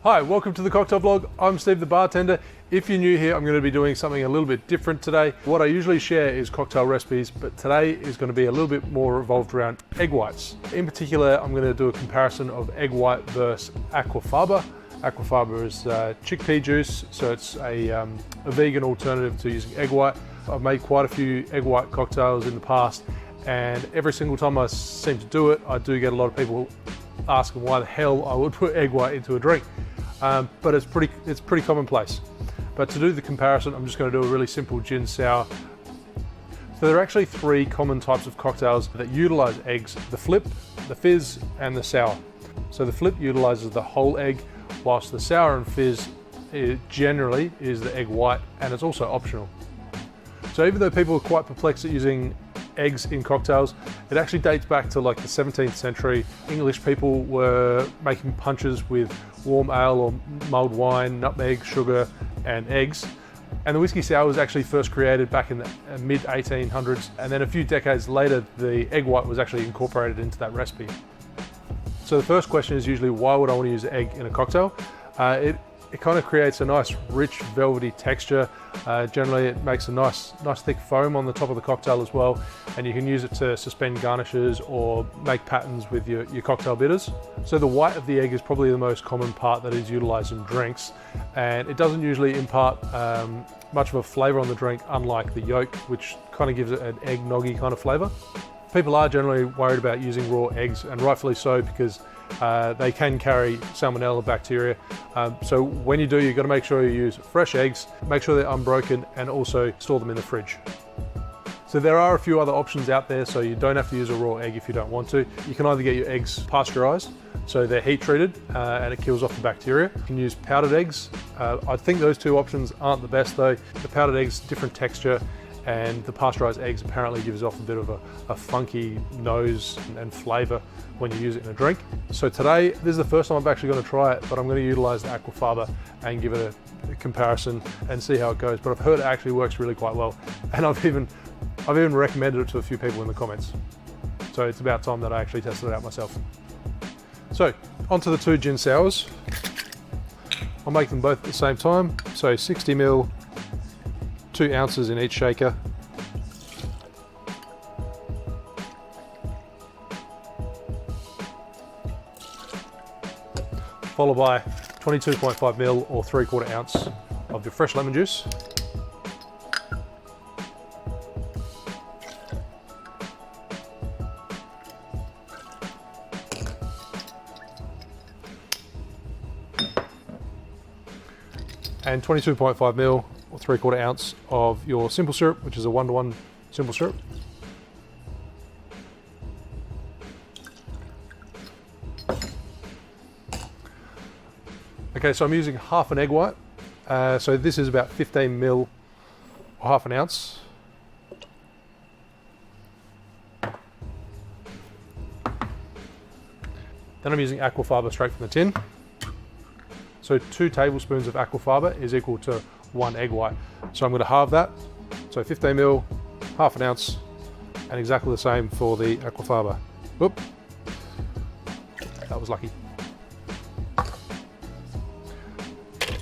Hi, welcome to the cocktail vlog. I'm Steve the bartender. If you're new here, I'm going to be doing something a little bit different today. What I usually share is cocktail recipes, but today is going to be a little bit more revolved around egg whites. In particular, I'm going to do a comparison of egg white versus Aquafaba. Aquafaba is chickpea juice, so it's a vegan alternative to using egg white. I've made quite a few egg white cocktails in the past, and every single time I seem to do it, I do get a lot of people asking why the hell I would put egg white into a drink. But it's pretty commonplace. But to do the comparison, I'm just going to do a really simple gin sour. So there are actually three common types of cocktails that utilize eggs: the flip, the fizz, and the sour. So the flip utilizes the whole egg, whilst the sour and fizz generally is the egg white, and it's also optional. So even though people are quite perplexed at using eggs in cocktails, it actually dates back to like the 17th century. English people were making punches with warm ale or mulled wine, nutmeg, sugar, and eggs. And the whiskey sour was actually first created back in the mid 1800s, and then a few decades later the egg white was actually incorporated into that recipe. So the first question is usually, why would I want to use egg in a cocktail? It kind of creates a nice rich velvety texture. Generally it makes a nice thick foam on the top of the cocktail as well, and you can use it to suspend garnishes or make patterns with your cocktail bitters. So the white of the egg is probably the most common part that is utilized in drinks, and it doesn't usually impart much of a flavor on the drink, unlike the yolk, which kind of gives it an eggnoggy kind of flavor. People are generally worried about using raw eggs, and rightfully so, because they can carry salmonella bacteria. So when you do, you've got to make sure you use fresh eggs, make sure they're unbroken, and also store them in the fridge. So there are a few other options out there, so you don't have to use a raw egg if you don't want to. You can either get your eggs pasteurized, so they're heat treated and it kills off the bacteria. You can use powdered eggs. I think those two options aren't the best though. The powdered eggs, different texture, and the pasteurized eggs apparently gives off a bit of a funky nose and flavor when you use it in a drink. So today, this is the first time I'm actually going to try it, but I'm going to utilize the Aquafaba and give it a comparison and see how it goes. But I've heard it actually works really quite well, and I've even recommended it to a few people in the comments. So it's about time that I actually tested it out myself. So onto the two gin sours. I'll make them both at the same time. So 60 ml, 2 ounces in each shaker. Followed by 22.5 ml or 3/4 ounce of your fresh lemon juice. And 22.5 ml or 3/4 ounce of your simple syrup, which is a 1:1 simple syrup. Okay, so I'm using half an egg white. So this is about 15 ml or half an ounce. Then I'm using Aquafaba straight from the tin. So 2 tablespoons of Aquafaba is equal to 1 egg white. So I'm going to halve that. So 15 ml, half an ounce, and exactly the same for the Aquafaba. Whoop, that was lucky.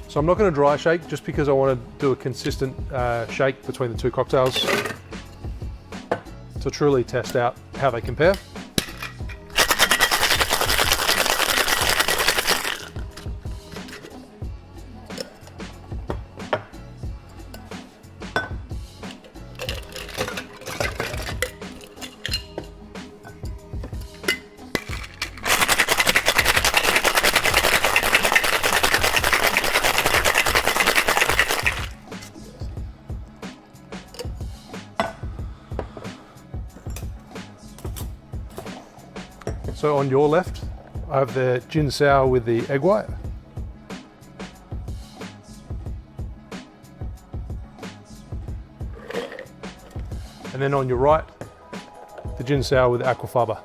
So I'm not going to dry shake, just because I want to do a consistent shake between the two cocktails to truly test out how they compare. So on your left, I have the gin sour with the egg white. And then on your right, the gin sour with Aquafaba.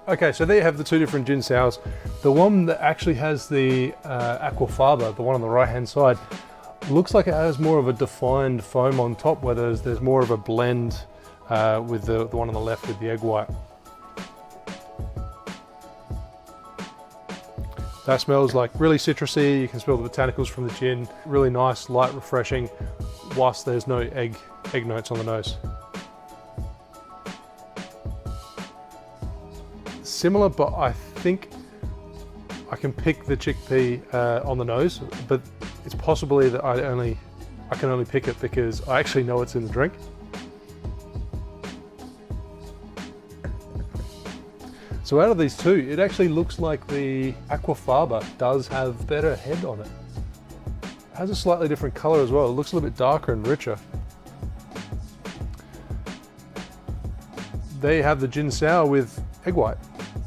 Okay, so there you have the two different gin sours. The one that actually has the Aquafaba, the one on the right hand side, Looks like it has more of a defined foam on top, where there's more of a blend with the one on the left with the egg white. That smells like really citrusy. You can smell the botanicals from the gin. Really nice, light, refreshing, whilst there's no egg notes on the nose. Similar, but I think I can pick the chickpea on the nose, but it's possibly that I can only pick it because I actually know it's in the drink. So out of these two, it actually looks like the Aquafaba does have better head on it. It has a slightly different color as well. It looks a little bit darker and richer. There you have the gin sour with egg white.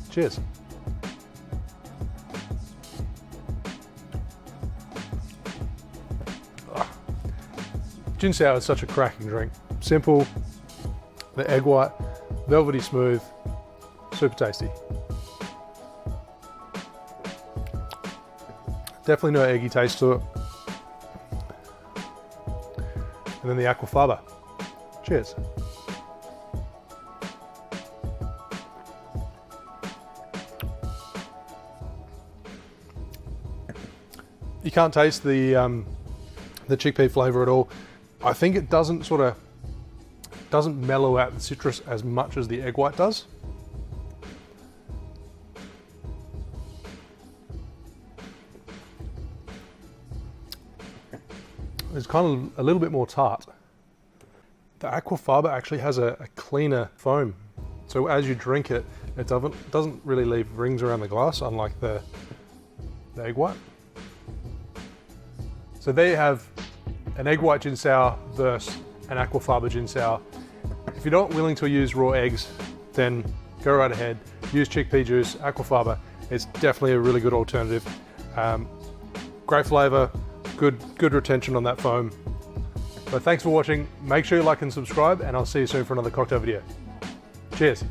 Cheers. Gin sour is such a cracking drink. Simple, the egg white, velvety smooth, super tasty. Definitely no eggy taste to it. And then the Aquafaba. Cheers. You can't taste the chickpea flavor at all. I think it doesn't mellow out the citrus as much as the egg white does. It's kind of a little bit more tart. The Aquafaba actually has a cleaner foam. So as you drink it, it doesn't really leave rings around the glass, unlike the egg white. So there you have an egg white gin sour versus an Aquafaba gin sour. If you're not willing to use raw eggs, then go right ahead. Use chickpea juice, Aquafaba. It's definitely a really good alternative. Great flavor, good retention on that foam. But thanks for watching. Make sure you like and subscribe, and I'll see you soon for another cocktail video. Cheers.